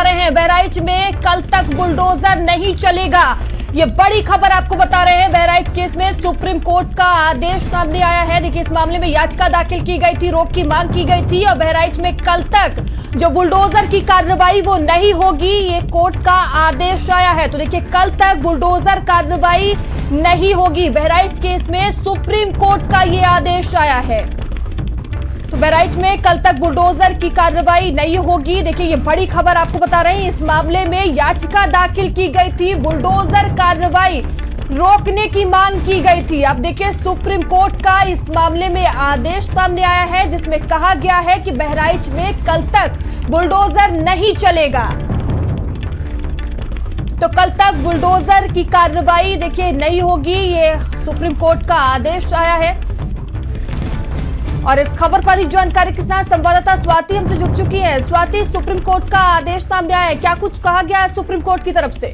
रहे हैं, बहराइच में कल तक बुलडोजर नहीं चलेगा। ये बड़ी खबर आपको बता रहे हैं। बहराइच केस में सुप्रीम कोर्ट का आदेश सामने आया है। देखिए, इस मामले में याचिका दाखिल की गई थी, रोक की मांग की गई थी और बहराइच में कल तक जो बुलडोजर की कार्रवाई वो नहीं होगी, ये कोर्ट का आदेश आया है। तो देखिए, कल तक बुलडोजर कार्रवाई नहीं होगी। बहराइच केस में सुप्रीम कोर्ट का ये आदेश आया है। तो बहराइच में कल तक बुलडोजर की कार्रवाई नहीं होगी। देखिए, ये बड़ी खबर आपको बता रहे हैं। इस मामले में याचिका दाखिल की गई थी, बुलडोजर कार्रवाई रोकने की मांग की गई थी। अब देखिए, सुप्रीम कोर्ट का इस मामले में आदेश सामने आया है, जिसमें कहा गया है कि बहराइच में कल तक बुलडोजर नहीं चलेगा। तो कल तक बुलडोजर की कार्रवाई देखिए नहीं होगी, ये सुप्रीम कोर्ट का आदेश आया है। और इस खबर पर ही जानकारी के साथ संवाददाता स्वाति हमसे जुड़ चुकी है। स्वाति, सुप्रीम कोर्ट का आदेश सामने आया है, क्या कुछ कहा गया है सुप्रीम कोर्ट की तरफ से?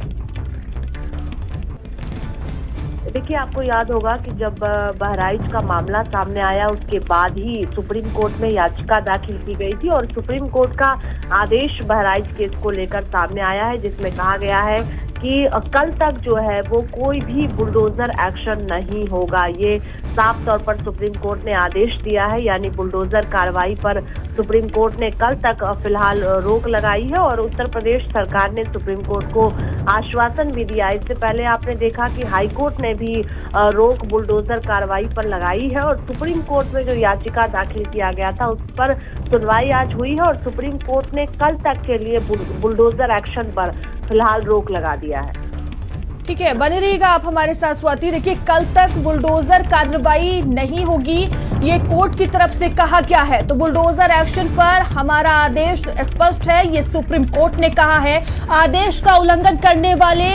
देखिए, आपको याद होगा कि जब बहराइच का मामला सामने आया उसके बाद ही सुप्रीम कोर्ट में याचिका दाखिल की गई थी और सुप्रीम कोर्ट का आदेश बहराइच केस को लेकर सामने आया है, जिसमें कहा गया है कि कल तक जो है वो कोई भी बुलडोजर एक्शन नहीं होगा। ये साफ तौर पर सुप्रीम कोर्ट ने आदेश दिया है, यानी बुलडोजर कार्रवाई पर सुप्रीम कोर्ट ने कल तक फिलहाल रोक लगाई है और उत्तर प्रदेश सरकार ने सुप्रीम कोर्ट को आश्वासन भी दिया। इससे पहले आपने देखा कि हाई कोर्ट ने भी रोक बुलडोजर कार्रवाई पर लगाई है और सुप्रीम कोर्ट में जो याचिका दाखिल किया गया था उस पर सुनवाई आज हुई है और सुप्रीम कोर्ट ने कल तक के लिए बुलडोजर एक्शन पर फिलहाल रोक लगा दिया है। ठीक है, बने रहिएगा आप हमारे साथ स्वाति। देखिए, कल तक बुलडोजर कार्रवाई नहीं होगी, ये कोर्ट की तरफ से कहा गया है। तो बुलडोजर एक्शन पर हमारा आदेश स्पष्ट है, ये सुप्रीम कोर्ट ने कहा है। आदेश का उल्लंघन करने वाले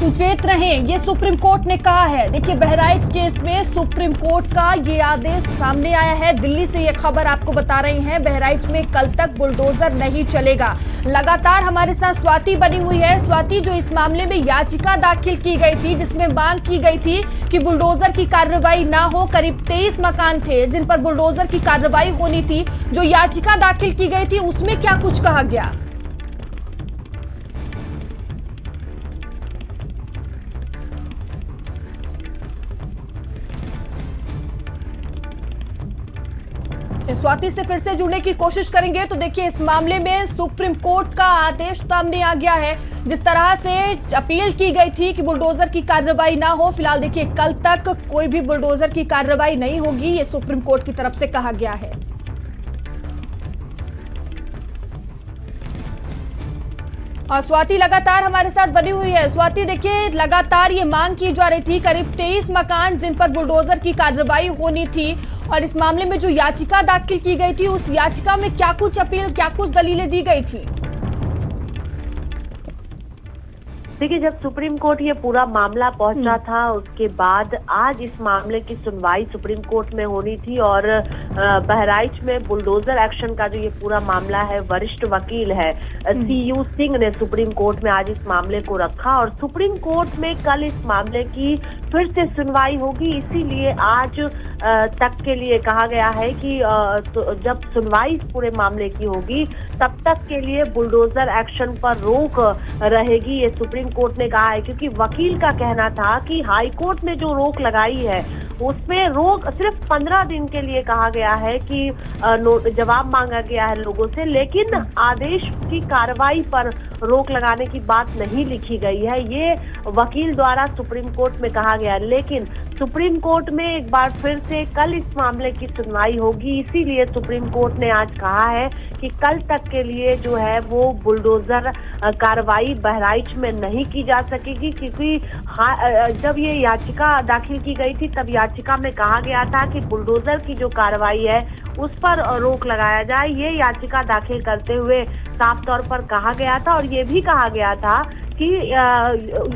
सुचेत रहें, ये सुप्रीम कोर्ट ने कहा है। देखिए, बहराइच केस में सुप्रीम कोर्ट का ये आदेश सामने आया है। दिल्ली से ये खबर आपको बता रही हैं, बहराइच में कल तक बुलडोजर नहीं चलेगा। लगातार हमारे साथ स्वाति बनी हुई है। स्वाति, जो इस मामले में याचिका दाखिल की गई थी, जिसमें मांग की गई थी कि बुलडोजर की कार्रवाई ना हो, करीब 23 मकान थे जिन पर बुलडोजर की कार्रवाई होनी थी। जो याचिका दाखिल की गई थी उसमें क्या कुछ कहा गया? स्वाति से फिर से जुड़ने की कोशिश करेंगे। तो देखिए, इस मामले में सुप्रीम कोर्ट का आदेश सामने आ गया है। जिस तरह से अपील की गई थी कि बुलडोजर की कार्रवाई ना हो, फिलहाल देखिए कल तक कोई भी बुलडोजर की कार्रवाई नहीं होगी, ये सुप्रीम कोर्ट की तरफ से कहा गया है। और स्वाति लगातार हमारे साथ बनी हुई है। स्वाति, देखिए, लगातार ये मांग की जा रही थी, करीब 23 मकान जिन पर बुलडोजर की कार्रवाई होनी थी और इस मामले में जो याचिका दाखिल की गई थी उस याचिका में क्या कुछ अपील, क्या कुछ दलीलें दी गई थी? देखिए, जब सुप्रीम कोर्ट ये पूरा मामला पहुंचा था उसके बाद आज इस मामले की सुनवाई सुप्रीम कोर्ट में होनी थी और बहराइच में बुलडोजर एक्शन का जो ये पूरा मामला है, वरिष्ठ वकील है CU सिंह ने सुप्रीम कोर्ट में आज इस मामले को रखा और सुप्रीम कोर्ट में कल इस मामले की फिर से सुनवाई होगी। इसीलिए आज तक के लिए कहा गया है कि जब सुनवाई इस पूरे मामले की होगी तब तक के लिए बुलडोजर एक्शन पर रोक रहेगी, ये सुप्रीम कोर्ट ने कहा है। क्योंकि वकील का कहना था कि हाई कोर्ट ने जो रोक लगाई है उसमें रोक सिर्फ 15 दिन के लिए कहा गया है कि जवाब मांगा गया है लोगों से, लेकिन आदेश की कार्रवाई पर रोक लगाने की बात नहीं लिखी गई है, ये वकील द्वारा सुप्रीम कोर्ट में कहा गया। लेकिन सुप्रीम कोर्ट में एक बार फिर से कल इस मामले की सुनवाई होगी, इसीलिए सुप्रीम कोर्ट ने आज कहा है कि कल तक के लिए जो है वो बुलडोजर कार्रवाई बहराइच में नहीं की जा सकेगी। क्योंकि जब ये याचिका दाखिल की गई थी तब याचिका में कहा गया था कि बुलडोजर की जो कार्रवाई है उस पर रोक लगाया जाए। ये याचिका दाखिल करते हुए साफ तौर पर कहा गया था और ये भी कहा गया था कि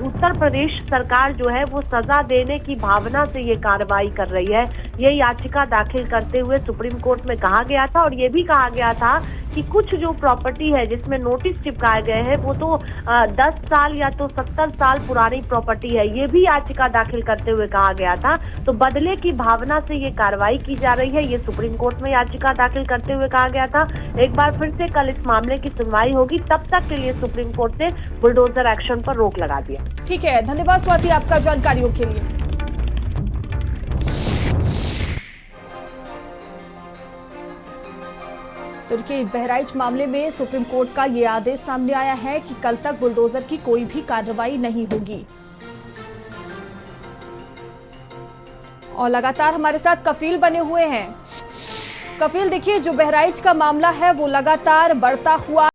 उत्तर प्रदेश सरकार जो है वो सजा देने की भावना से ये कार्रवाई कर रही है। ये याचिका दाखिल करते हुए सुप्रीम कोर्ट में कहा गया था और ये भी कहा गया था कि कुछ जो प्रॉपर्टी है जिसमें नोटिस चिपकाए गए हैं वो तो 10 साल या तो 70 साल पुरानी प्रॉपर्टी है, ये भी याचिका दाखिल करते हुए कहा गया था। तो बदले की भावना से ये कार्रवाई की जा रही है, ये सुप्रीम कोर्ट में याचिका दाखिल करते हुए कहा गया था। एक बार फिर से कल इस मामले की सुनवाई होगी, तब तक के लिए सुप्रीम कोर्ट ने बुलडोजर एक्शन पर रोक लगा दिया। ठीक है, धन्यवाद स्वाति आपका जानकारियों के लिए। तो देखिए, बहराइच मामले में सुप्रीम कोर्ट का ये आदेश सामने आया है कि कल तक बुलडोजर की कोई भी कार्रवाई नहीं होगी। और लगातार हमारे साथ कफील बने हुए हैं। कफील, देखिए जो बहराइच का मामला है वो लगातार बढ़ता हुआ